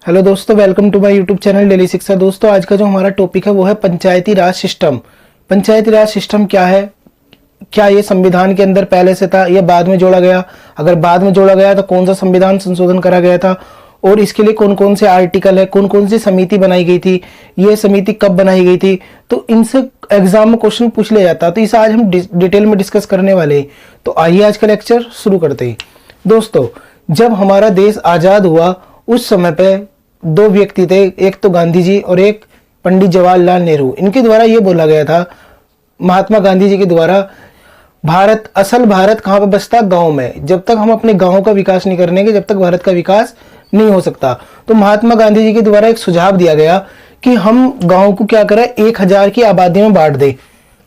Hello दोस्तों, welcome to my YouTube channel Daily Shiksha. दोस्तों, आज का जो हमारा टॉपिक है वो है पंचायती राज सिस्टम। पंचायती राज सिस्टम क्या है, क्या ये संविधान के अंदर पहले से था या बाद में जोड़ा गया, अगर बाद में जोड़ा गया तो कौन सा संविधान संशोधन करा गया था और इसके लिए कौन कौन से आर्टिकल है, कौन कौन सी समिति बनाई गई थी, ये समिति कब बनाई गई थी, तो इनसे एग्जाम में क्वेश्चन पूछ लिया जाता है। तो इसे आज हम डिटेल में डिस्कस करने वाले हैं। तो आइए आज का लेक्चर शुरू करते हैं। दोस्तों, जब हमारा देश आजाद हुआ उस समय पे दो व्यक्ति थे, एक तो गांधी जी और एक पंडित जवाहरलाल नेहरू। इनके द्वारा ये बोला गया था, महात्मा गांधी जी के द्वारा, असल भारत कहाँ पे बसता, गांव में। जब तक हम अपने गांव का विकास नहीं करेंगे जब तक भारत का विकास नहीं हो सकता। तो महात्मा गांधी जी के द्वारा एक सुझाव दिया गया कि हम गांव को क्या करें, 1000 की आबादी में बांट दे।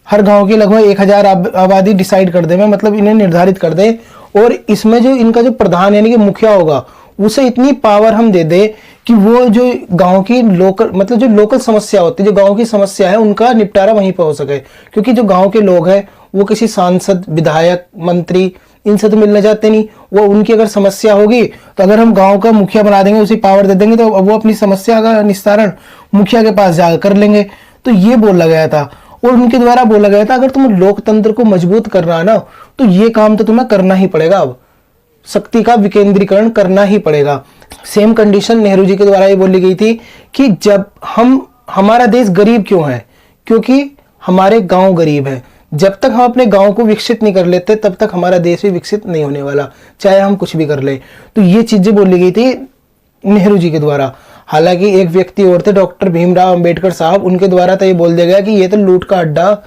हर गांव की लगभग 1000 आबादी डिसाइड कर दे, मतलब इन्हें निर्धारित कर दे, और इसमें जो इनका जो प्रधान यानी कि मुखिया होगा उसे इतनी पावर हम दे दे कि वो जो गांव की मतलब जो लोकल समस्या होती है, जो गांव की समस्या है, उनका निपटारा वहीं पर हो सके। क्योंकि जो गांव के लोग हैं वो किसी सांसद, विधायक, मंत्री इनसे तो मिलना चाहते नहीं। वो उनकी अगर समस्या होगी तो अगर हम गांव का मुखिया बना देंगे, उसे पावर दे देंगे, तो वो अपनी समस्या का निस्तारण मुखिया के पास जाकर कर लेंगे। तो ये बोला गया था और उनके द्वारा बोला गया था, अगर तुम्हें लोकतंत्र को मजबूत करना है ना तो ये काम तो तुम्हें करना ही पड़ेगा। अब शक्ति का विकेंद्रीकरण करना ही पड़ेगा। सेम कंडीशन नेहरू जी के द्वारा ये बोली गई थी कि जब हमारा देश गरीब क्यों है, क्योंकि हमारे गांव गरीब है। जब तक हम अपने गांव को विकसित नहीं कर लेते तब तक हमारा देश भी विकसित नहीं होने वाला, चाहे हम कुछ भी कर ले। तो ये चीजें बोली गई थी नेहरू जी के द्वारा। हालांकि एक व्यक्ति और थे, डॉक्टर भीमराव अंबेडकर साहब, उनके द्वारा तो ये बोल दिया गया कि ये तो लूट का अड्डा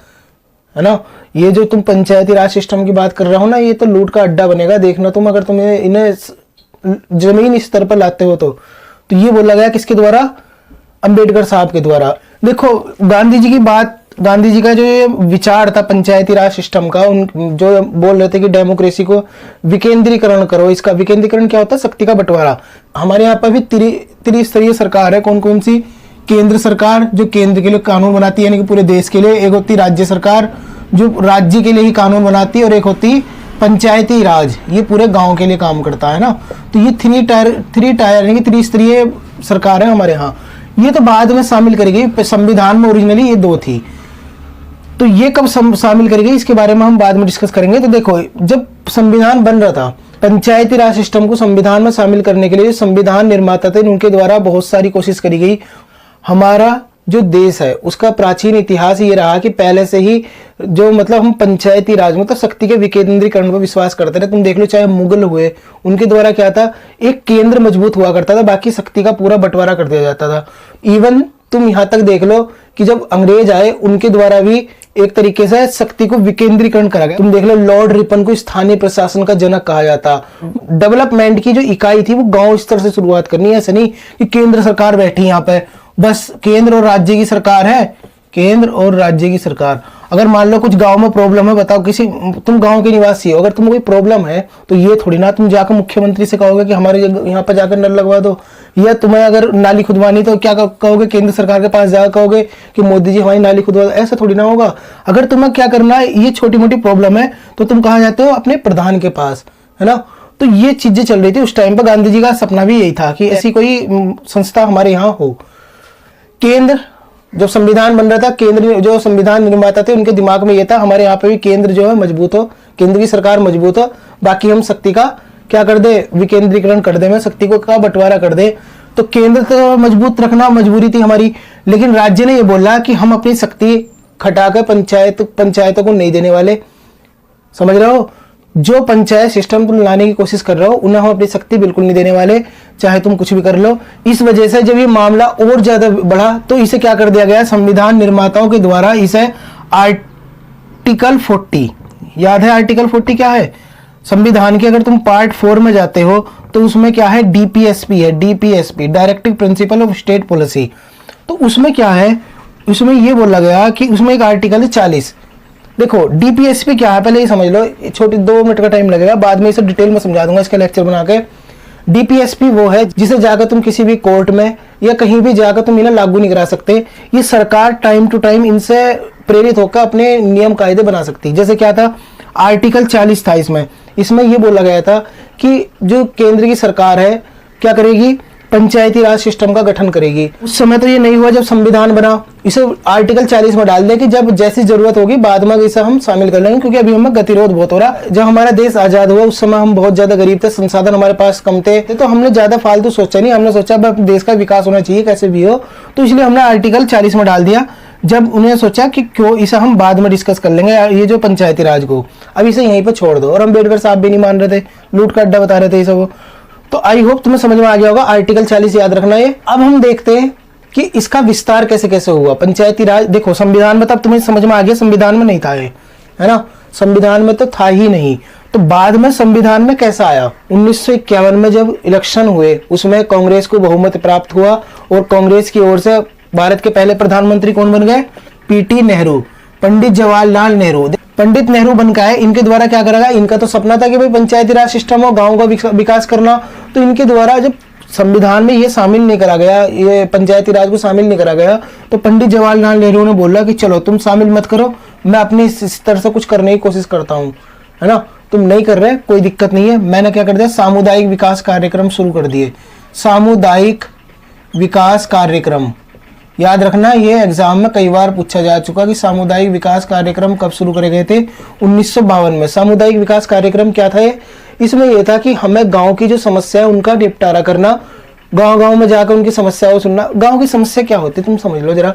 है ना, ये जो तुम पंचायती राज सिस्टम की बात कर रहे हो ना, ये तो लूट का अड्डा बनेगा, देखना तुम, अगर तुम इन्हें जमीन स्तर पर लाते हो तो ये बोला गया किसके द्वारा, अंबेडकर साहब के द्वारा। देखो, गांधी जी की बात, गांधी जी का जो ये विचार था पंचायती राज सिस्टम का, उन जो बोल रहे थे कि डेमोक्रेसी को विकेंद्रीकरण करो। इसका विकेंद्रीकरण क्या होता है, शक्ति का बंटवारा। हमारे यहाँ पर भी त्रिस्तरीय सरकार है। कौन कौन सी, केंद्र सरकार जो केंद्र के लिए कानून बनाती है यानी कि पूरे देश के लिए, एक होती राज्य सरकार जो राज्य के लिए ही कानून बनाती है, और एक होती पंचायती राज, ये पूरे गांव के लिए काम करता है ना। तो ये थ्री टायर यानी कि त्रिस्तरीय सरकार है हमारे यहाँ। ये तो बाद में शामिल करी गई, संविधान में ओरिजिनली ये दो थी। तो ये कब शामिल करी गई इसके बारे में हम बाद में डिस्कस करेंगे। तो देखो, जब संविधान बन रहा था, पंचायती राज सिस्टम को संविधान में शामिल करने के लिए संविधान निर्माता थे, उनके द्वारा बहुत सारी कोशिश करी गई। हमारा जो देश है उसका प्राचीन इतिहास ये रहा कि पहले से ही जो मतलब हम पंचायती राज मतलब शक्ति के विकेंद्रीकरण पर विश्वास करते रहे। तुम देख लो, चाहे मुगल हुए, उनके द्वारा क्या था, एक केंद्र मजबूत हुआ करता था, बाकी शक्ति का पूरा बंटवारा कर दिया जाता था। इवन तुम यहां तक देख लो कि जब अंग्रेज आए उनके द्वारा भी एक तरीके से शक्ति को विकेंद्रीकरण करा गया। तुम देख लो, लॉर्ड रिपन को स्थानीय प्रशासन का जनक कहा जाता। डेवलपमेंट की जो इकाई थी वो गांव स्तर से शुरुआत करनी है। ऐसा नहीं कि केंद्र सरकार बैठी यहाँ पे, बस केंद्र और राज्य की सरकार है, केंद्र और राज्य की सरकार। अगर मान लो कुछ गांव में प्रॉब्लम है, बताओ, किसी, तुम गांव के निवासी हो, अगर तुम्हें कोई प्रॉब्लम है तो ये थोड़ी ना तुम जाकर मुख्यमंत्री से कहोगे कि हमारे यहाँ पर जाकर नल लगवा दो, या तुम्हें अगर नाली खुदवानी तो क्या कहोगे, केंद्र सरकार के पास जाकर कहोगे कि मोदी जी हमारी नाली खुदवा दो। ऐसा थोड़ी ना होगा। अगर तुम्हें क्या करना है, ये छोटी मोटी प्रॉब्लम है तो तुम कहाँ जाते हो, अपने प्रधान के पास, है ना। तो ये चीजें चल रही थी उस टाइम पर। गांधी जी का सपना भी यही था कि ऐसी कोई संस्था हमारे यहाँ हो। केंद्र, जब संविधान बन रहा था, केंद्र जो संविधान निर्माता थे उनके दिमाग में ये था, हमारे यहाँ पे भी केंद्र जो है मजबूत हो, केंद्र की सरकार मजबूत हो, बाकी हम शक्ति का क्या कर दे, विकेंद्रीकरण कर दे, में शक्ति को का बंटवारा कर दे। तो केंद्र तो मजबूत रखना मजबूरी थी हमारी, लेकिन राज्य ने ये बोला कि हम अपनी शक्ति खटाकर पंचायतों को नहीं देने वाले। समझ रहे हो, जो पंचायत सिस्टम तुम लाने की कोशिश कर रहे हो उन्हें हम अपनी शक्ति बिल्कुल नहीं देने वाले, चाहे तुम कुछ भी कर लो। इस वजह से जब ये मामला और ज्यादा बढ़ा तो इसे क्या कर दिया गया, संविधान निर्माताओं के द्वारा इसे आर्टिकल 40, याद है आर्टिकल 40 क्या है संविधान के, अगर तुम पार्ट 4 में जाते हो तो उसमें क्या है, डीपीएसपी है, DPSP directive principle of state policy. तो उसमें क्या है, उसमें ये बोला गया कि उसमें एक आर्टिकल है 40। देखो, डीपीएसपी क्या है पहले ये समझ लो, छोटी 2 मिनट का टाइम लगेगा, बाद में इसे डिटेल में समझा दूंगा इसका लेक्चर बना के। डीपीएसपी वो है जिसे जाकर तुम किसी भी कोर्ट में या कहीं भी जाकर तुम इन्हें लागू नहीं करा सकते। ये सरकार टाइम टू टाइम इनसे प्रेरित होकर अपने नियम कायदे बना सकती है। जैसे क्या था, आर्टिकल 40 था इसमें ये बोला गया था कि जो केंद्र की सरकार है क्या करेगी, पंचायती राज सिस्टम का गठन करेगी। उस समय तो ये नहीं हुआ जब संविधान बना, इसे आर्टिकल 40 में डाल दिया कि जब जैसी जरूरत होगी बाद में इसे हम शामिल कर लेंगे, क्योंकि अभी हमें गतिरोध बहुत हो रहा। जब हमारा देश आजाद हुआ उस समय हम बहुत ज्यादा गरीब थे, संसाधन हमारे पास कम थे, तो हमने ज्यादा फालतू सोचा नहीं, हमने सोचा देश का विकास होना चाहिए कैसे भी हो, तो इसलिए हमने आर्टिकल 40 में डाल दिया। जब उन्हें सोचा कि क्यों इसे हम बाद में डिस्कस कर लेंगे, ये जो पंचायती राज को अब इसे यहीं पर छोड़ दो। और अम्बेडकर साहब भी नहीं मान रहे थे, लूट का अड्डा बता रहे थे ये सब। तो आई होप तुम्हें समझ में आ गया होगा, आर्टिकल 40 याद रखना ये। अब हम देखते हैं कि इसका विस्तार कैसे कैसे हुआ पंचायती राज। देखो संविधान में तब तुम्हें समझ में आ गया, संविधान में नहीं था ये, है ना, संविधान में तो था ही नहीं। तो बाद में संविधान में कैसा आया, 1951 में जब इलेक्शन हुए उसमें कांग्रेस को बहुमत प्राप्त हुआ और कांग्रेस की ओर से भारत के पहले प्रधानमंत्री कौन बन गए, पीटी नेहरू, पंडित जवाहरलाल नेहरू। पंडित नेहरू बन गए। इनके द्वारा क्या करा गया, इनका तो सपना था कि भाई पंचायती राज सिस्टम हो, गाँव का विकास करना, तो इनके द्वारा जब संविधान में ये शामिल नहीं करा गया, ये पंचायती राज को शामिल नहीं करा गया, तो पंडित जवाहरलाल नेहरू ने बोला कि चलो तुम शामिल मत करो, मैं अपनी इस तरह से कुछ करने की कोशिश करता हूँ, है ना, तुम नहीं कर रहे कोई दिक्कत नहीं है। मैंने क्या कर दिया, सामुदायिक विकास कार्यक्रम शुरू कर दिए। सामुदायिक विकास कार्यक्रम याद रखना, ये एग्जाम में कई बार पूछा जा चुका कि सामुदायिक विकास कार्यक्रम कब शुरू करे गए थे, 1952 में। सामुदायिक विकास कार्यक्रम क्या था, इसमें यह था कि हमें गांव की जो समस्या है उनका निपटारा करना, गांव गांव में जाकर उनकी समस्याओं सुनना। गांव की समस्या क्या होती है तुम समझ लो जरा,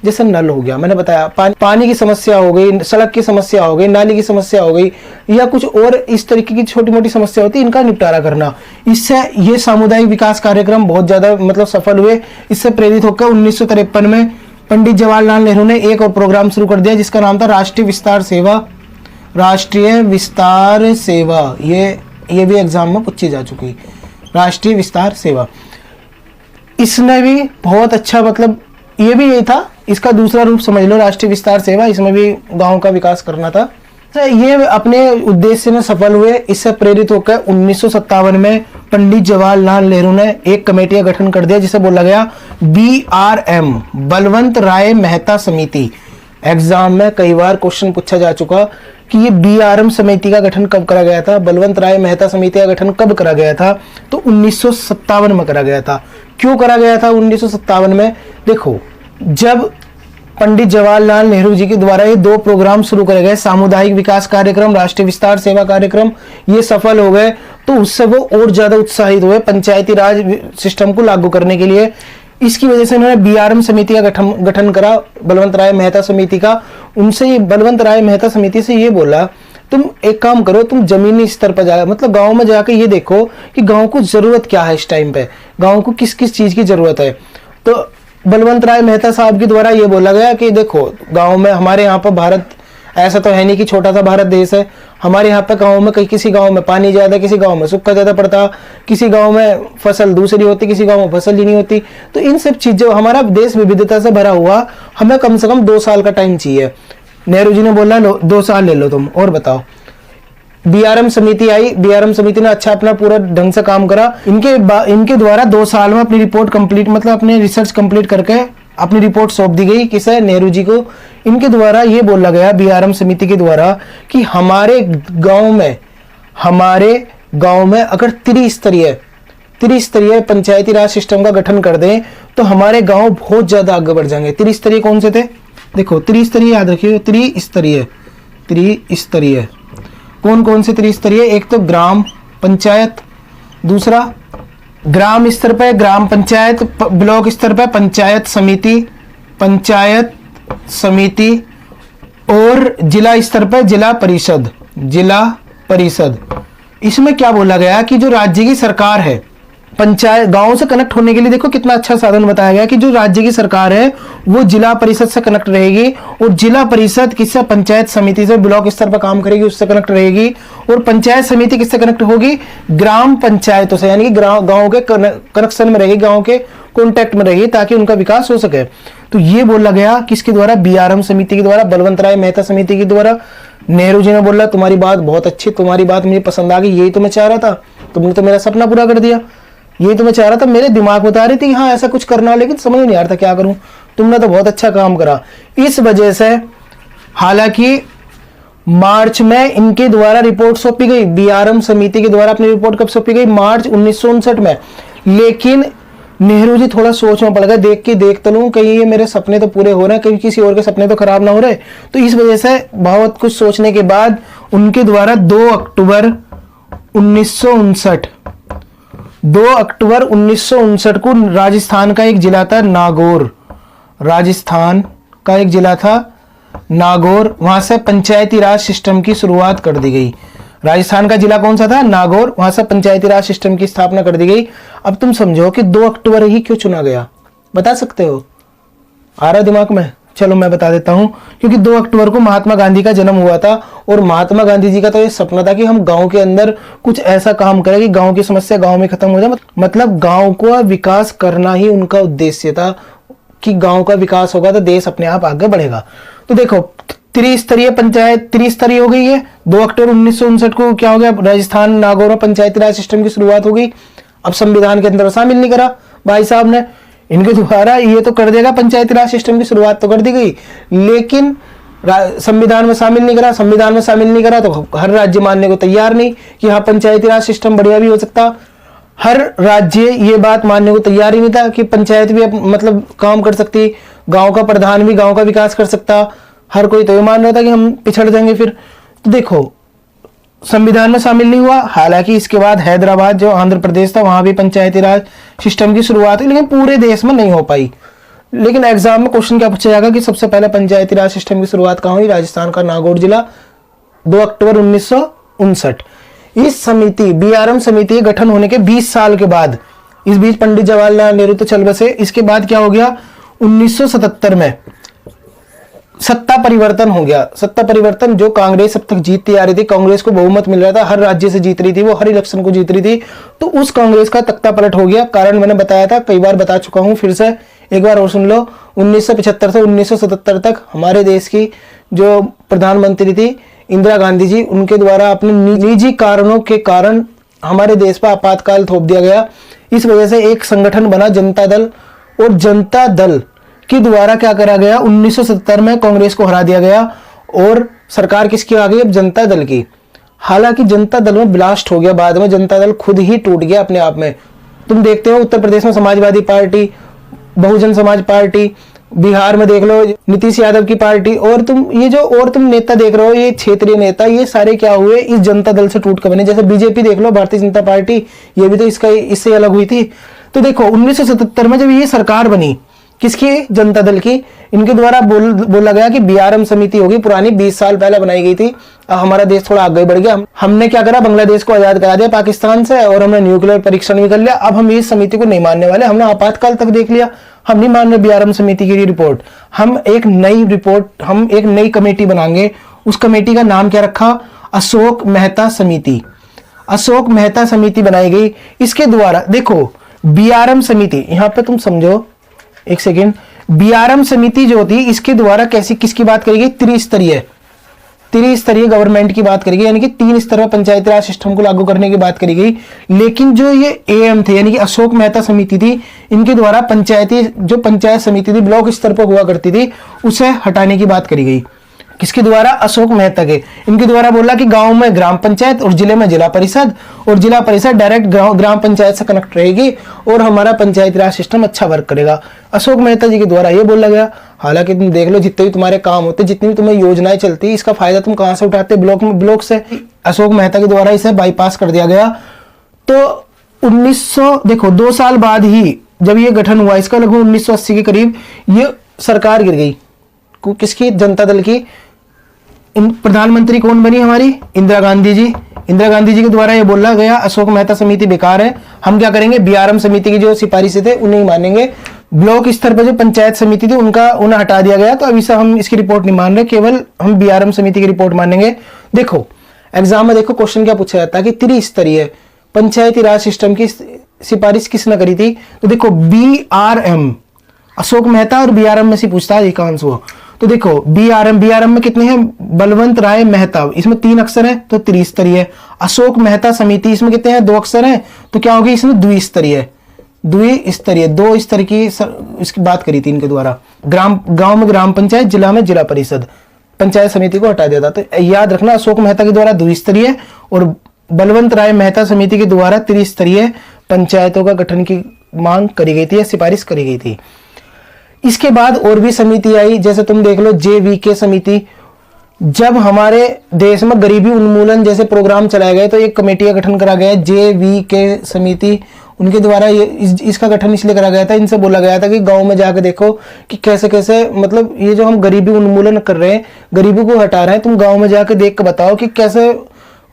जैसे नल हो गया, मैंने बताया, पानी की समस्या हो गई, सड़क की समस्या हो गई, नाली की समस्या हो गई, या कुछ और इस तरीके की छोटी मोटी समस्या होती है, इनका निपटारा करना। इससे ये सामुदायिक विकास कार्यक्रम बहुत ज्यादा मतलब सफल हुए। इससे प्रेरित होकर 1953 में पंडित जवाहरलाल नेहरू ने एक और प्रोग्राम शुरू कर दिया जिसका नाम था राष्ट्रीय विस्तार सेवा। राष्ट्रीय विस्तार सेवा, ये भी एग्जाम में पूछी जा चुकी, राष्ट्रीय विस्तार सेवा। इसने भी बहुत अच्छा मतलब ये भी यही था, इसका दूसरा रूप समझ लो राष्ट्रीय विस्तार सेवा, इसमें भी गांव का विकास करना था। तो ये अपने उद्देश्य में सफल हुए। इससे प्रेरित होकर 1957 में पंडित जवाहरलाल नेहरू ने एक कमेटी का गठन कर दिया जिसे बोला गया BRM, बलवंत राय मेहता समिति। एग्जाम में कई बार क्वेश्चन पूछा जा चुका कि ये BRM समिति का गठन कब करा गया था, बलवंत राय मेहता समिति का गठन कब करा गया था, तो 1957 में करा गया था। क्यों करा गया था 1957 में, देखो जब पंडित जवाहरलाल नेहरू जी के द्वारा ये दो प्रोग्राम शुरू करे गए, सामुदायिक विकास कार्यक्रम, राष्ट्रीय विस्तार सेवा कार्यक्रम, ये सफल हो गए, तो उससे वो और ज्यादा उत्साहित हुए पंचायती राज सिस्टम को लागू करने के लिए। इसकी वजह से उन्होंने BRM समिति का गठन करा, बलवंत राय मेहता समिति का। उनसे बलवंत राय मेहता समिति से ये बोला तुम एक काम करो, तुम जमीनी स्तर पर जा, मतलब गांव में जाकर ये देखो कि गांव को जरूरत क्या है, इस टाइम पे गांव को किस किस चीज की जरूरत है। तो बलवंत राय मेहता साहब के द्वारा ये बोला गया कि देखो गांव में, हमारे यहाँ पर भारत ऐसा तो है नहीं कि छोटा सा भारत देश है, हमारे यहाँ पे गाँव में किसी गाँव में पानी ज्यादा, किसी गाँव में सूखा ज्यादा पड़ता, किसी गाँव में फसल दूसरी होती, किसी गाँव में फसल ही नहीं होती। तो इन सब चीजों, हमारा देश विविधता से भरा हुआ, हमें कम से कम 2 साल का टाइम चाहिए। नेहरू जी ने बोला 2 साल ले लो तुम और बताओ। BRM समिति आई, BRM समिति ने अच्छा अपना पूरा ढंग से काम करा। इनके द्वारा 2 साल में अपनी रिपोर्ट कंप्लीट, मतलब अपने रिसर्च कंप्लीट करके अपनी रिपोर्ट सौंप दी गई किसे, नेहरू जी को। इनके द्वारा ये बोला गया BRM समिति के द्वारा कि हमारे गांव में अगर त्रिस्तरीय पंचायती राज सिस्टम का गठन कर दें तो हमारे गांव बहुत ज्यादा आगे बढ़ जाएंगे। त्रिस्तरीय कौन से थे, देखो त्रिस्तरीय याद रखिए, त्रिस्तरीय कौन कौन से त्रिस्तरीय, एक तो ग्राम पंचायत, दूसरा ग्राम स्तर पर ग्राम पंचायत, ब्लॉक स्तर पर पंचायत समिति और जिला स्तर पर जिला परिषद। इसमें क्या बोला गया कि जो राज्य की सरकार है, पंचायत गांव से कनेक्ट होने के लिए देखो कितना अच्छा साधन बताया गया कि जो राज्य की सरकार है वो जिला परिषद से कनेक्ट रहेगी, और जिला परिषद किससे, पंचायत समिति से, ब्लॉक स्तर पर काम करेगी उससे कनेक्ट रहेगी, और पंचायत समिति किससे कनेक्ट होगी, ग्राम पंचायतों से, यानी कि गांव के कनेक्शन में रहेगी, गांव के कॉन्टेक्ट में रहेगी ताकि उनका विकास हो सके। तो ये बोला गया किसके द्वारा, BRM समिति के द्वारा, बलवंत राय मेहता समिति के द्वारा। नेहरू जी ने बोला तुम्हारी बात बहुत अच्छी, तुम्हारी बात मुझे पसंद आ गई, यही तो मैं चाह रहा था, तुमने तो मेरा सपना पूरा कर दिया, यही तो मैं चाह रहा था, मेरे दिमाग में बता रही थी कि हाँ ऐसा कुछ करना, लेकिन समझ नहीं आ रहा था क्या करूं, तुमने तो बहुत अच्छा काम करा। इस वजह से हालांकि मार्च में इनके द्वारा रिपोर्ट सौंपी गई, BRM समिति के द्वारा अपनी रिपोर्ट कब सौंपी गई, मार्च 1959 में, लेकिन नेहरू जी थोड़ा सोच में पड़ गए, देख तो लूं कहीं ये मेरे सपने तो पूरे हो रहे हैं, कहीं किसी और के सपने तो खराब ना हो रहे। तो इस वजह से बहुत कुछ सोचने के बाद उनके द्वारा 2 अक्टूबर 1959 2 अक्टूबर 1959 को राजस्थान का एक जिला था नागौर, राजस्थान का एक जिला था नागौर, वहां से पंचायती राज सिस्टम की शुरुआत कर दी गई। राजस्थान का जिला कौन सा था? नागौर, वहां से पंचायती राज सिस्टम की स्थापना कर दी गई। अब तुम समझो कि 2 अक्टूबर ही क्यों चुना गया, बता सकते हो? आ रहा दिमाग में? चलो मैं बता देता हूं, क्योंकि 2 अक्टूबर को महात्मा गांधी का जन्म हुआ था और महात्मा गांधी जी का तो ये सपना था कि हम गांव के अंदर कुछ ऐसा काम करें कि गांव की समस्या गांव में खत्म हो जाए। मतलब गांव का विकास करना ही उनका उद्देश्य था कि गांव का विकास होगा तो देश अपने आप आगे बढ़ेगा। तो देखो त्रिस्तरीय पंचायत त्रिस्तरीय हो गई है। 2 अक्टूबर 1959 को क्या हो गया? राजस्थान नागौर में पंचायती राज सिस्टम की शुरुआत हो गई। अब संविधान के अंदर शामिल नहीं करा भाई साहब ने, इनके द्वारा ये तो कर देगा, पंचायती राज सिस्टम की शुरुआत तो कर दी गई, लेकिन संविधान में शामिल नहीं करा। संविधान में शामिल नहीं करा तो हर राज्य मानने को तैयार नहीं कि हाँ पंचायती राज सिस्टम बढ़िया भी हो सकता। हर राज्य ये बात मानने को तैयार ही नहीं था कि पंचायत भी मतलब काम कर सकती, गांव का प्रधान भी गांव का विकास कर सकता। हर कोई तो ये मान रहा था कि हम पिछड़ जाएंगे फिर। तो देखो संविधान में शामिल नहीं हुआ, हालांकि इसके बाद हैदराबाद जो आंध्र प्रदेश था वहां भी पंचायती राज सिस्टम की शुरुआत हुई, लेकिन पूरे देश में नहीं हो पाई। लेकिन एग्जाम में क्वेश्चन क्या पूछा जाएगा कि सबसे पहले पंचायती राज सिस्टम की शुरुआत कहां हुई? राजस्थान का नागौर जिला, 2 अक्टूबर 1959। इस समिति बीआरएम समिति गठन होने के 20 साल के बाद, इस बीच पंडित जवाहरलाल नेहरू तो चल बसे, इसके बाद क्या हो गया? 1977 में सत्ता परिवर्तन हो गया। सत्ता परिवर्तन, जो कांग्रेस अब तक जीतती आ रही थी, कांग्रेस को बहुमत मिल रहा था, हर राज्य से जीत रही थी, वो हर इलेक्शन को जीत रही थी, तो उस कांग्रेस का तख्ता पलट हो गया। कारण मैंने बताया था, कई बार बता चुका हूं, फिर से एक बार और सुन लो। 1975 से 1977 तक हमारे देश की जो प्रधानमंत्री थी इंदिरा गांधी जी, उनके द्वारा अपने निजी कारणों के कारण हमारे देश पर आपातकाल थोप दिया गया। इस वजह से एक संगठन बना जनता दल, और जनता दल के द्वारा क्या करा गया? 1970 में कांग्रेस को हरा दिया गया और सरकार किसकी आ गई? अब जनता दल की। हालांकि जनता दल में ब्लास्ट हो गया, बाद में जनता दल खुद ही टूट गया अपने आप में। तुम देखते हो उत्तर प्रदेश में समाजवादी पार्टी, बहुजन समाज पार्टी, बिहार में देख लो नीतीश यादव की पार्टी, और तुम नेता देख रहे हो, ये क्षेत्रीय नेता, ये सारे क्या हुए? इस जनता दल से टूट कर बने। जैसे बीजेपी देख लो, भारतीय जनता पार्टी, ये भी तो इससे अलग हुई थी। तो देखो 1977 में जब ये सरकार बनी, किसकी? जनता दल की। इनके द्वारा बोला गया कि बीआरएम समिति होगी, पुरानी 20 साल पहले बनाई गई थी। अब हमारा देश थोड़ा आगे बढ़ गया, हमने क्या करा? बांग्लादेश को आजाद करा दिया पाकिस्तान से, और हमने न्यूक्लियर परीक्षण भी कर लिया। अब हम इस समिति को नहीं मानने वाले, हमने आपातकाल तक देख लिया, हम नहीं मान रहे बीआरएम समिति की रिपोर्ट। हम एक नई कमेटी बनाएंगे। उस कमेटी का नाम क्या रखा? अशोक मेहता समिति। अशोक मेहता समिति बनाई गई। इसके द्वारा देखो बीआरएम समिति, यहां पे तुम समझो एक सेकेंड, बीआरएम समिति जो होती है इसके द्वारा किसकी बात करेगी? त्रिस्तरीय गवर्नमेंट की बात करेगी, यानी कि 3 स्तर पर पंचायती राज सिस्टम को लागू करने की बात करी गई। लेकिन जो ये एएम थे, यानी कि अशोक मेहता समिति थी, इनके द्वारा पंचायत समिति थी ब्लॉक स्तर पर हुआ करती थी, उसे हटाने की बात करी गई। किसके द्वारा? अशोक मेहता के। इनके द्वारा बोला कि गांव में ग्राम पंचायत और जिले में जिला परिषद, और जिला परिषद डायरेक्ट ग्राम पंचायत से कनेक्ट रहेगी और हमारा पंचायती राज सिस्टम अच्छा वर्क करेगा। अशोक मेहता जी के द्वारा ये बोला गया। हालांकि तुम देख लो, जितने भी तुम्हारे काम होते, जितनी भी तुम्हें योजनाएं चलती, इसका फायदा तुम कहां से उठाते? ब्लॉक से। अशोक मेहता के द्वारा इसे बाईपास कर दिया गया। तो 1900 देखो 2 साल बाद ही जब ये गठन हुआ, इसका लगभग 1980 के करीब ये सरकार गिर गई। किसकी? जनता दल की। प्रधानमंत्री कौन बनी? हमारी इंदिरा गांधी जी। इंदिरा गांधी जी के द्वारा ये बोला गया अशोक मेहता समिति बेकार है, हम क्या करेंगे? बीआरएम समिति की जो सिफारिशें थे उन्हें ही मानेंगे। ब्लॉक स्तर पर जो पंचायत समिति थी उन्हें हटा दिया गया। तो अभी से हम इसकी रिपोर्ट नहीं मान रहे, केवल हम बीआरएम समिति की रिपोर्ट मानेंगे। देखो एग्जाम में देखो क्वेश्चन क्या पूछा जाता है कि त्रिस्तरीय पंचायती राज सिस्टम की सिफारिश किसने करी थी? तो देखो बीआरएम, अशोक मेहता और बीआरएम में से पूछता है एकांश वो। तो देखो बीआरएम में कितने हैं? बलवंत राय मेहता, इसमें 3 अक्षर है तो त्रिस्तरीय। अशोक मेहता समिति, इसमें कितने हैं? 2 अक्षर हैं, तो क्या होगी? इसमें द्विस्तरीय। 2 स्तर की इसकी बात करी थी इनके द्वारा। गांव में ग्राम पंचायत, जिला में जिला परिषद, पंचायत समिति को हटा दिया था। तो याद रखना अशोक मेहता के द्वारा द्विस्तरीय और बलवंत राय मेहता समिति के द्वारा त्रिस्तरीय पंचायतों का गठन की मांग करी गई थी या सिफारिश करी गई थी। इसके बाद और भी समिति आई, जैसे तुम देख लो JVK समिति। जब हमारे देश में गरीबी उन्मूलन जैसे प्रोग्राम चलाए गए तो एक कमेटी का गठन करा गया JVK समिति। उनके द्वारा इसका गठन इसलिए करा गया था, इनसे बोला गया था कि गांव में जाकर देखो कि कैसे कैसे, मतलब ये जो हम गरीबी उन्मूलन कर रहे हैं, गरीबी को हटा रहे हैं, तुम गांव में जाकर देख कर बताओ कि कैसे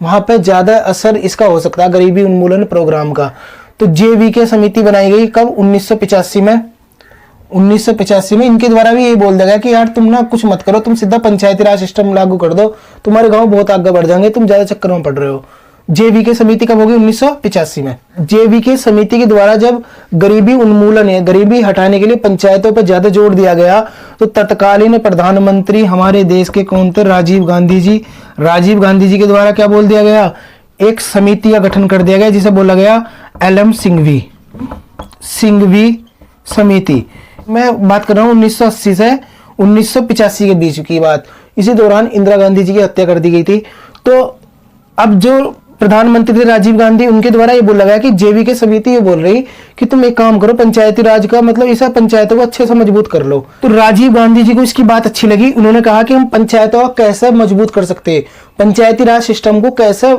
वहां पे ज्यादा असर इसका हो सकता है गरीबी उन्मूलन प्रोग्राम का। तो JVK समिति बनाई गई कब? 1985 में। 1985 में इनके द्वारा भी यही बोल दिया गया कि यार तुम ना कुछ मत करो, तुम सीधा पंचायती राज सिस्टम लागू कर दो, तुम्हारे गांव बहुत आगे बढ़ जाएंगे, तुम ज्यादा चक्कर में पड़ रहे हो। JVK समिति कब होगी? 1985 में। JVK समिति के द्वारा जब गरीबी उन्मूलन है, गरीबी हटाने के लिए पंचायतों पर ज्यादा जोर दिया गया, तो तत्कालीन प्रधानमंत्री हमारे देश के कौन थे? राजीव गांधी जी। राजीव गांधी जी के द्वारा क्या बोल दिया गया? एक समिति का गठन कर दिया गया जिसे बोला गया LM सिंघवी समिति। मैं बात कर रहा हूँ 1980 से 1985 के बीच की बात। इसी दौरान इंदिरा गांधी जी की हत्या कर दी गई थी। तो अब जो प्रधानमंत्री थे राजीव गांधी, उनके द्वारा ये बोला गया कि JVK समिति ये बोल रही कि तुम एक काम करो, पंचायती राज का मतलब इस पंचायतों को अच्छे से मजबूत कर लो। तो राजीव गांधी जी को इसकी बात अच्छी लगी। उन्होंने कहा कि हम पंचायतों को कैसे मजबूत कर सकते हैं, पंचायती राज सिस्टम को कैसे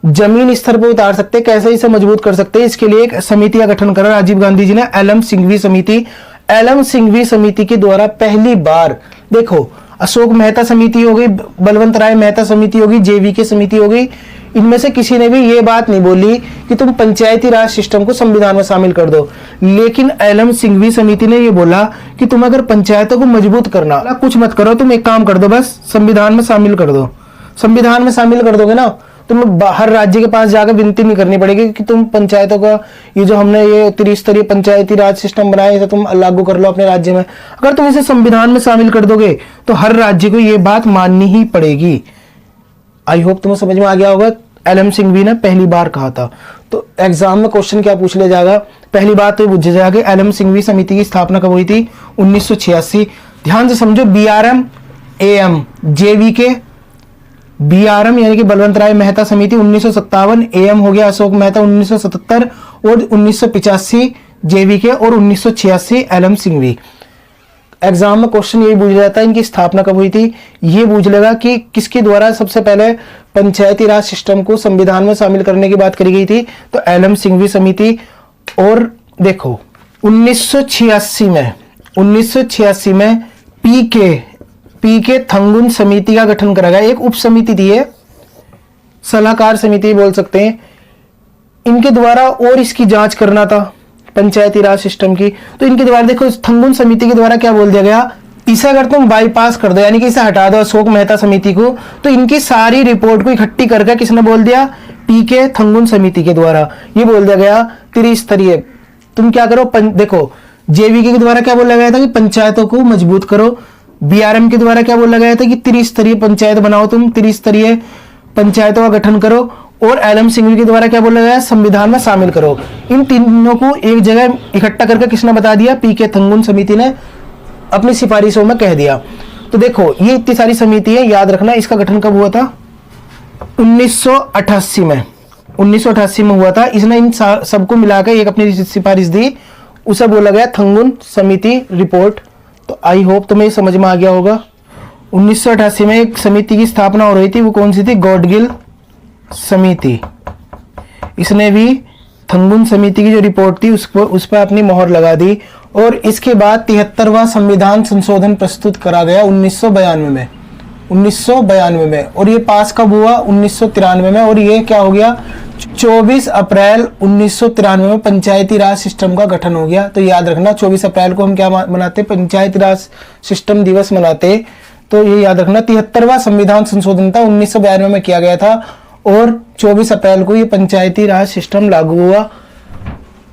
जमीन स्तर पर उतार सकते हैं, कैसे इसे मजबूत कर सकते हैं, इसके लिए एक समिति का गठन करा राजीव गांधी जी ने, LM सिंघवी समिति। LM सिंघवी समिति के द्वारा पहली बार, देखो अशोक मेहता समिति हो गई, बलवंत राय मेहता समिति होगी, JVK समिति हो गई, इनमें से किसी ने भी ये बात नहीं बोली कि तुम पंचायती राज सिस्टम को संविधान में शामिल कर दो। लेकिन LM सिंघवी समिति ने ये बोला कि तुम अगर पंचायतों को मजबूत करना, कुछ मत करो, तुम एक काम कर दो, बस संविधान में शामिल कर दो। संविधान में शामिल कर दोगे ना, तुम्हें हर राज्य के पास जाकर विनती नहीं करनी पड़ेगी कि तुम पंचायतों का ये जो हमने ये त्रिस्तरीय पंचायती राज सिस्टम बनाया है, तुम लागू कर लो अपने राज्य में। अगर तुम इसे संविधान में शामिल कर दोगे तो हर राज्य को ये बात माननी ही पड़ेगी। आई होप तुम्हें समझ में आ गया होगा। LM सिंघवी ने पहली बार कहा था। तो एग्जाम में क्वेश्चन क्या पूछ लिया जाएगा? पहली बात तो ये पूछा जाएगा कि LM सिंघवी समिति की स्थापना कब हुई थी? 1986। ध्यान से समझो, BRM AM JVK, BRM यानी कि बलवंत राय मेहता समिति 1957, AM हो गया अशोक मेहता 1977 और 1985 JVK और 1986 LM सिंघवी। एग्जाम में क्वेश्चन यही पूछा जाता है इनकी स्थापना कब हुई थी। ये पूछ लेगा कि किसके द्वारा सबसे पहले पंचायती राज सिस्टम को संविधान में शामिल करने की बात करी गई थी, तो LM सिंघवी समिति। और देखो 1986 में PK थंगुन समिति का गठन करा गया। एक उप समिति थी, सलाहकार समिति बोल सकते हैं। इनके द्वारा और इसकी जांच करना था पंचायती राज सिस्टम की। तो इनके द्वारा देखो, थंगुन समिति के द्वारा क्या बोल दिया गया, इसे अगर तुम बाईपास कर दो, यानी कि इसे हटा दो अशोक मेहता समिति को, तो इनकी सारी रिपोर्ट को इकट्ठी करके किसने बोल दिया? PK थंगुन समिति के द्वारा ये बोल दिया गया त्रिस्तरीय। तुम क्या करो, देखो JVK के द्वारा क्या बोला गया था कि पंचायतों को मजबूत करो। BRM के द्वारा क्या बोला गया था कि त्रिस्तरीय पंचायत बनाओ, तुम त्रिस्तरीय पंचायतों का गठन करो। और LM सिंघवी के द्वारा क्या बोला गया? संविधान में शामिल करो। इन तीनों को एक जगह इकट्ठा करके किसने बता दिया? PK थंगुन समिति ने अपनी सिफारिशों में कह दिया। तो देखो ये इतनी सारी समिति है, याद रखना। इसका गठन कब हुआ था? 1988 में। 1988 में हुआ था। इसने इन सबको मिलाकर एक अपनी सिफारिश दी, उसे बोला गया थंगुन समिति रिपोर्ट। तो आई होप तुम्हें समझ में आ गया होगा। 1988 में एक समिति की स्थापना हो रही थी, वो कौन सी थी? गॉडगिल समिति। इसने भी थंगुन समिति की जो रिपोर्ट थी उस पर अपनी मोहर लगा दी। और इसके बाद 73वां संविधान संशोधन प्रस्तुत करा गया 1992 में। 1992 में। और ये पास कब हुआ? 1993 में। और ये क्या हो गया? 24 अप्रैल 1993 में पंचायती राज सिस्टम का गठन हो गया। तो याद रखना 24 अप्रैल को हम क्या मनाते? पंचायती राज सिस्टम दिवस मनाते। तो ये याद रखना 73वां संविधान संशोधन था 1992 में किया गया था और 24 अप्रैल को ये पंचायती राज सिस्टम लागू हुआ।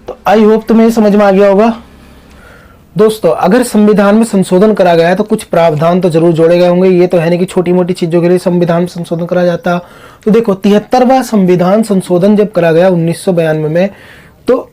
तो आई होप तुम्हें समझ में आ गया होगा। दोस्तों अगर संविधान में संशोधन करा गया है तो कुछ प्रावधान तो जरूर जोड़े गए होंगे। ये तो है नहीं कि छोटी मोटी चीजों के लिए संविधान में संशोधन करा जाता। तो देखो 73वां संविधान संशोधन जब करा गया 1992 में, तो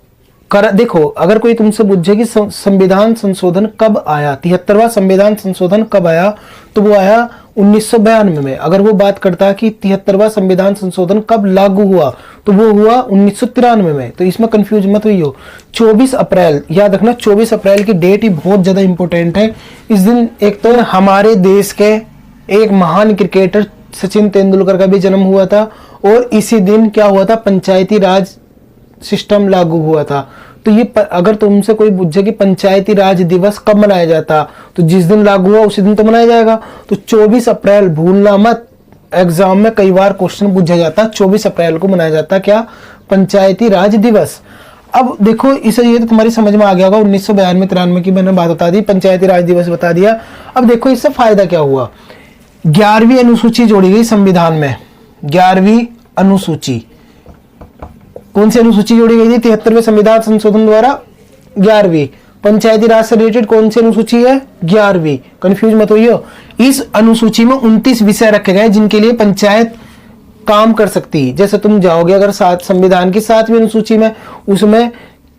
देखो अगर कोई तुमसे पूछे कि संविधान संशोधन कब आया, 73वां संविधान संशोधन कब आया, तो वो आया 1992 में। अगर वो बात करता है कि 73वां संविधान संशोधन कब लागू हुआ, तो वो हुआ 1993 में। तो इसमें कंफ्यूज मत हुई हो। 24 अप्रैल याद रखना, 24 अप्रैल की डेट ही बहुत ज्यादा इंपॉर्टेंट है। इस दिन एक तो हमारे देश के एक महान क्रिकेटर सचिन तेंदुलकर का भी जन्म हुआ था, और इसी दिन क्या हुआ था, पंचायती राज सिस्टम लागू हुआ था। तो ये अगर तुमसे कोई पूछे कि पंचायती राज दिवस कब मनाया जाता, तो जिस दिन लागू हुआ उसी दिन तो मनाया जाएगा। तो 24 अप्रैल भूलना मत, एग्जाम में कई बार क्वेश्चन पूछा जाता, 24 अप्रैल को मनाया जाता क्या, पंचायती राज दिवस। अब देखो इसे, ये तो तुम्हारी समझ में आ गया होगा, 1992-93 की मैंने बात बता दी, पंचायती राज दिवस बता दिया। अब देखो इससे फायदा क्या हुआ, 11वीं अनुसूची जोड़ी गई संविधान में। 11वीं अनुसूची, कौन सी अनुसूची जोड़ी गई थी 73वें संविधान संशोधन द्वारा, 11वीं। पंचायती राज से रिलेटेड कौन सी अनुसूची है, 11वीं। कंफ्यूज मत होइयो। इस अनुसूची में 29 विषय रखे गए जिनके लिए पंचायत काम कर सकती है। जैसे तुम जाओगे अगर संविधान की 7वीं अनुसूची में, उसमें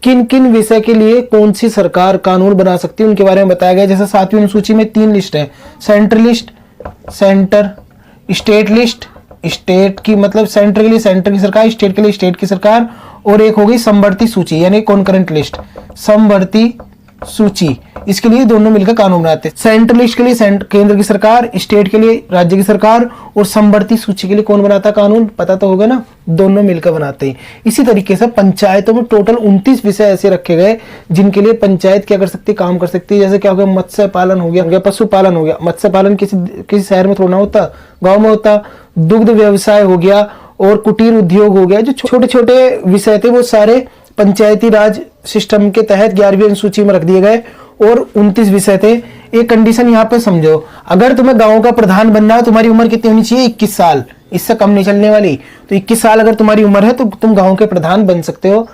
किन किन विषय के लिए कौन सी सरकार कानून बना सकती है उनके बारे में बताया गया। जैसे 7वीं अनुसूची में 3 लिस्ट है, centre list, centre, state list, state की मतलब सेंटर के लिए सेंटर की सरकार, स्टेट के लिए स्टेट की सरकार, और एक हो गई समवर्ती सूची यानी कॉन्करेंट लिस्ट, समवर्ती सूची। इसके लिए दोनों मिलकर कानून बनाते हैं। सेंट्रल लिस्ट के लिए केंद्र की सरकार, स्टेट के लिए राज्य की सरकार, और समवर्ती सूची के लिए कौन बनाता है कानून, पता तो होगा ना, दोनों मिलकर बनाते हैं। इसी तरीके से पंचायतों में टोटल 29 विषय ऐसे रखे गए जिनके लिए पंचायत क्या कर सकती है, काम कर सकती है। जैसे क्या हो गया, मत्स्य पालन हो गया, पशुपालन हो गया। मत्स्य पालन किसी शहर में थोड़ा होता, गाँव में होता। दुग्ध व्यवसाय हो गया और कुटीर उद्योग हो गया। जो छोटे छोटे विषय थे वो सारे पंचायती राज सिस्टम के तहत 11वीं अनुसूची में रख दिए गए, और 29 विषय थे। एक कंडीशन यहाँ पे समझो, अगर तुम्हें गांव का प्रधान बनना है, तुम्हारी उम्र कितनी होनी चाहिए, 21 साल, इससे कम नहीं चलने वाली। तो 21 साल अगर तुम्हारी उम्र है तो तुम गांव के प्रधान बन सकते हो,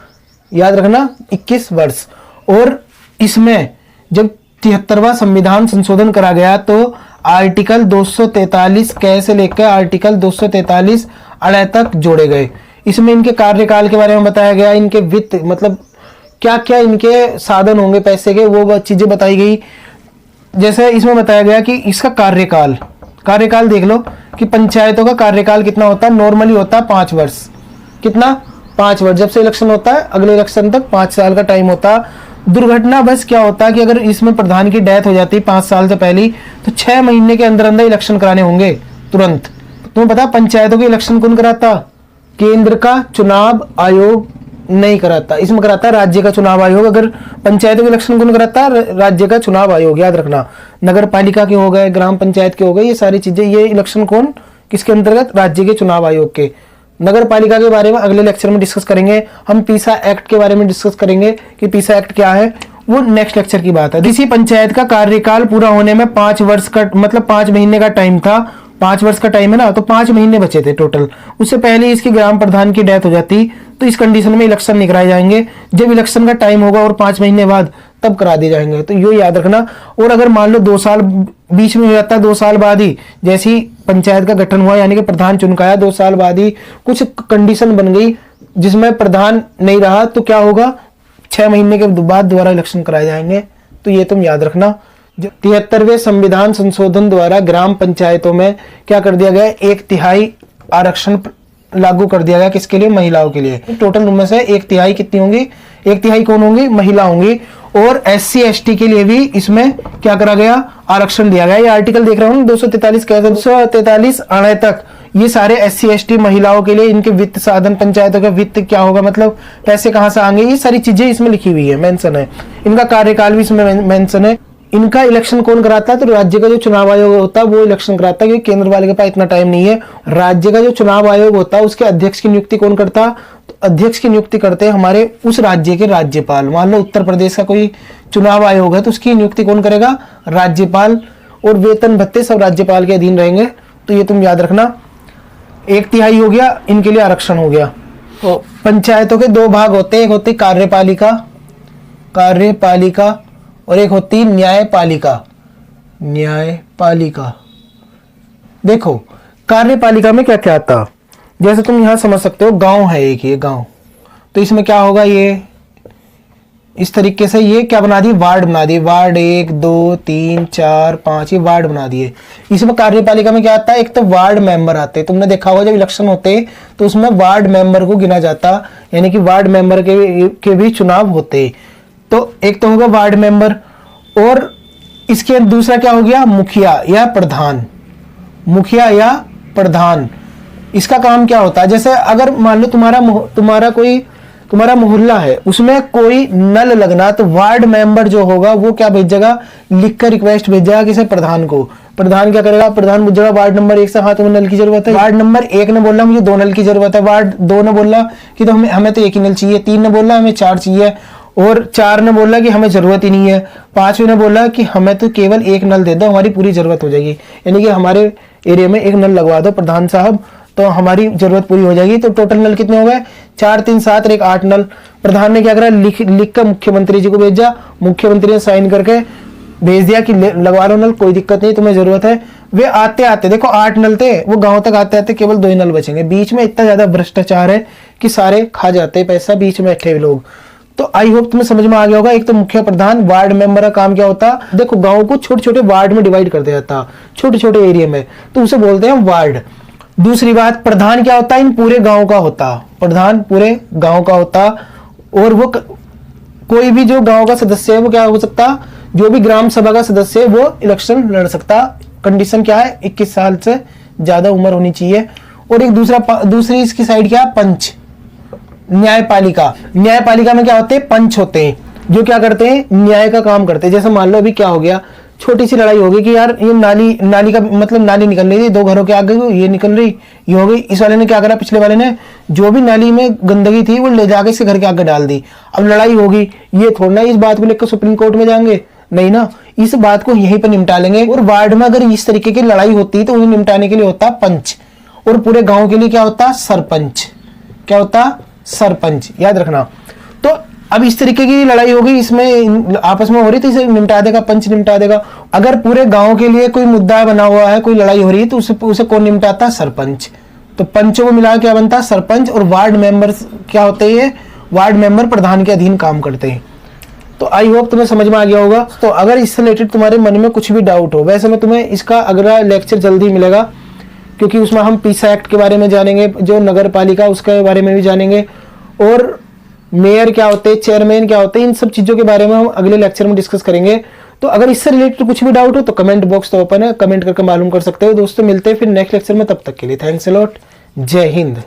याद रखना 21 वर्ष। और इसमें जब 73वां संविधान संशोधन करा गया तो आर्टिकल 243 क से लेकर आर्टिकल 243 अड़ तक जोड़े गए। इसमें इनके कार्यकाल के बारे में बताया गया, इनके वित्त मतलब क्या क्या इनके साधन होंगे पैसे के, वो चीजें बताई गई। जैसे इसमें बताया गया कि इसका कार्यकाल देख लो कि पंचायतों का कार्यकाल कितना होता है, नॉर्मली होता है 5 वर्ष। कितना, 5 वर्ष। जब से इलेक्शन होता है अगले इलेक्शन तक 5 साल का टाइम होता है। दुर्घटना बस क्या होता है कि अगर इसमें प्रधान की डेथ हो जाती है 5 साल से पहले, तो 6 महीने के अंदर अंदर इलेक्शन कराने होंगे तुरंत। तुम्हें पता पंचायतों के इलेक्शन कौन कराता, केंद्र का चुनाव आयोग नहीं कराता, इसमें कराता है राज्य का चुनाव आयोग। अगर पंचायतों के इलेक्शन कौन कराता है, राज्य का चुनाव आयोग, याद रखना। नगर पालिका के हो गए, ग्राम पंचायत के हो गए, ये सारी चीजें, ये इलेक्शन कौन किसके अंतर्गत, राज्य के चुनाव आयोग के। नगर पालिका के बारे में अगले लेक्चर में डिस्कस करेंगे। हम पीसा एक्ट के बारे में डिस्कस करेंगे कि पीसा एक्ट क्या है, वो नेक्स्ट लेक्चर की बात है। किसी पंचायत का कार्यकाल पूरा होने में 5 वर्ष का मतलब 5 महीने का टाइम था। 5 वर्ष का टाइम है ना, तो 5 महीने बचे थे टोटल। उससे पहले इसकी ग्राम प्रधान की डेथ हो जाती तो इस कंडीशन में इलेक्शन नहीं कराए जाएंगे। जब इलेक्शन का टाइम होगा और 5 महीने बाद तब करा दिए जाएंगे, तो ये याद रखना। और अगर मान लो 2 साल बीच में हो जाता है, 2 साल बाद ही जैसी पंचायत का गठन हुआ यानी कि प्रधान चुनकाया, 2 साल बाद ही कुछ कंडीशन बन गई जिसमें प्रधान नहीं रहा, तो क्या होगा, 6 महीने के बाद दोबारा इलेक्शन कराए जाएंगे। तो ये तुम याद रखना। 73वें संविधान संशोधन द्वारा ग्राम पंचायतों में क्या कर दिया गया, 1/3 आरक्षण लागू कर दिया गया। किसके लिए, महिलाओं के लिए। टोटल उनमें से 1/3 कितनी होंगी, 1/3 कौन होंगी, महिला होंगी। और SC ST के लिए भी इसमें क्या करा गया, आरक्षण दिया गया। ये आर्टिकल देख रहा हूँ 243 कैसे 243 अड़ तक, ये सारे SC ST महिलाओं के लिए। इनके वित्त साधन, पंचायतों का वित्त क्या होगा, मतलब पैसे कहां से आएंगे, ये सारी चीजें इसमें लिखी हुई है, मेंशन है। इनका कार्यकाल भी इसमें मेंशन है। इनका इलेक्शन कौन कराता है, तो राज्य का जो चुनाव आयोग होता है वो इलेक्शन कराता है, क्योंकि केंद्र वाले के पास इतना टाइम नहीं है। राज्य का जो चुनाव आयोग होता है उसके अध्यक्ष की नियुक्ति कौन करता है, तो अध्यक्ष की नियुक्ति करते हैं हमारे उस राज्य के राज्यपाल। मान लो उत्तर प्रदेश का कोई चुनाव आयोग है तो उसकी नियुक्ति कौन करेगा, राज्यपाल। और वेतन भत्ते सब राज्यपाल के अधीन रहेंगे। तो ये तुम याद रखना। 1/3 हो गया, इनके लिए आरक्षण हो गया। तो पंचायतों के 2 भाग होते हैं, एक होती कार्यपालिका और एक होती न्यायपालिका। देखो कार्यपालिका में क्या क्या आता, जैसे तुम यहां समझ सकते हो, गांव है एक, ये गांव, तो इसमें क्या होगा, ये इस तरीके से ये क्या बना दिए, वार्ड बना दिए। वार्ड 1 2 3 4 5 ये वार्ड बना दिए। इसमें कार्यपालिका में क्या आता है, एक तो वार्ड मेंबर आते हैं। तुमने देखा होगा जब इलेक्शन होते हैं तो उसमें वार्ड मेंबर को गिना जाता, यानी कि वार्ड मेंबर के भी चुनाव होते। तो एक तो होगा वार्ड मेंबर, और इसके दूसरा क्या हो गया, मुखिया या प्रधान। मुखिया या प्रधान, इसका काम क्या होता है, जैसे अगर मान लो तुम्हारा मोहल्ला है, उसमें कोई नल लगना, तो वार्ड मेंबर जो होगा वो क्या भेजेगा, लिखकर रिक्वेस्ट भेजेगा किसे, प्रधान को। प्रधान क्या करेगा, प्रधान पूछेगा वार्ड नंबर 1 से, हाँ तुम्हें नल की जरूरत है। वार्ड नंबर 1 ने बोला मुझे 2 नल की जरूरत है, वार्ड 2 ने बोला कि तो हमें तो 1 ही नल चाहिए, 3 ने बोला हमें 4 चाहिए, और 4 ने बोला कि हमें जरूरत ही नहीं है, 5वें ने बोला कि हमें तो केवल 1 नल दे दो, हमारी पूरी जरूरत हो जाएगी, यानी कि हमारे एरिया में 1 नल लगवा दो प्रधान साहब, तो हमारी जरूरत पूरी हो जाएगी। तो टोटल नल कितने हो गए, 4 3 7 और 1 8 नल। प्रधान ने क्या करा, लिख कर मुख्यमंत्री जी को भेजा, मुख्यमंत्री ने साइन करके भेज दिया कि लगवा लो नल, कोई दिक्कत नहीं, तुम्हें जरूरत है। वे आते आते देखो 8 नल थे, वो गांव तक आते आते केवल 2 ही नल बचेंगे। बीच में इतना ज्यादा भ्रष्टाचार है कि सारे खा जाते पैसा बीच में बैठे हुए लोग। तो आई होप तुम्हें समझ में आ गया होगा। एक तो मुख्य प्रधान, वार्ड मेंबर का काम क्या होता, देखो गांव को छोटे छोटे वार्ड में डिवाइड कर दिया जाता, छोटे छोटे एरिया में, तो उसे बोलते हैं वार्ड। दूसरी बात, प्रधान क्या होता है, इन पूरे गांव का होता, प्रधान पूरे गांव का होता, और वो कोई भी जो गांव का सदस्य है वो क्या हो सकता, जो भी ग्राम सभा का सदस्य है वो इलेक्शन लड़ सकता। कंडीशन क्या है, 21 साल से ज्यादा उम्र होनी चाहिए। और एक दूसरी इसकी साइड क्या है, पंच। न्यायपालिका, न्यायपालिका में क्या होते हैं, पंच होते हैं, जो क्या करते हैं, न्याय का काम करते हैं। जैसे मान लो अभी क्या हो गया, छोटी सी लड़ाई होगी कि यार ये नाली का मतलब नाली निकल रही थी 2 घरों के आगे, ये निकल रही, ये हो गई। इस वाले ने क्या करा, पिछले वाले ने जो भी नाली में गंदगी थी वो ले जाके इसके घर के आगे डाल दी। अब लड़ाई होगी, ये थोड़ा इस बात को लेकर सुप्रीम कोर्ट में जाएंगे, नहीं ना, इस बात को यहीं पर निपटा लेंगे। और वार्ड में अगर इस तरीके की लड़ाई होती है तो उन्हें निपटाने के लिए होता पंच, और पूरे गांव के लिए क्या होता, सरपंच। क्या होता, सरपंच, याद रखना। तो अब इस तरीके की लड़ाई होगी, इसमें आपस में हो रही, तो इसे निपटा देगा, पंच निपटा देगा। अगर पूरे गांव के लिए कोई मुद्दा बना हुआ है, कोई लड़ाई हो रही है, तो उसे कौन निपटाता, सरपंच। तो पंचों को मिला क्या बनता, सरपंच। और वार्ड मेंबर क्या होते हैं, वार्ड मेंबर प्रधान के अधीन काम करते हैं। तो आई होप तुम्हें समझ में आ गया होगा। तो अगर इससे रिलेटेड तुम्हारे मन में कुछ भी डाउट हो, वैसे में तुम्हें इसका अगला लेक्चर जल्दी मिलेगा, क्योंकि उसमें हम पीसा एक्ट के बारे में जानेंगे, जो नगर पालिका उसके बारे में भी जानेंगे, और मेयर क्या होते हैं, चेयरमैन क्या होते हैं, इन सब चीजों के बारे में हम अगले लेक्चर में डिस्कस करेंगे। तो अगर इससे रिलेटेड कुछ भी डाउट हो तो कमेंट बॉक्स तो ओपन है, कमेंट करके मालूम कर सकते हो। दोस्तों मिलते हैं फिर नेक्स्ट लेक्चर में, तब तक के लिए थैंक्स अ लॉट, जय हिंद।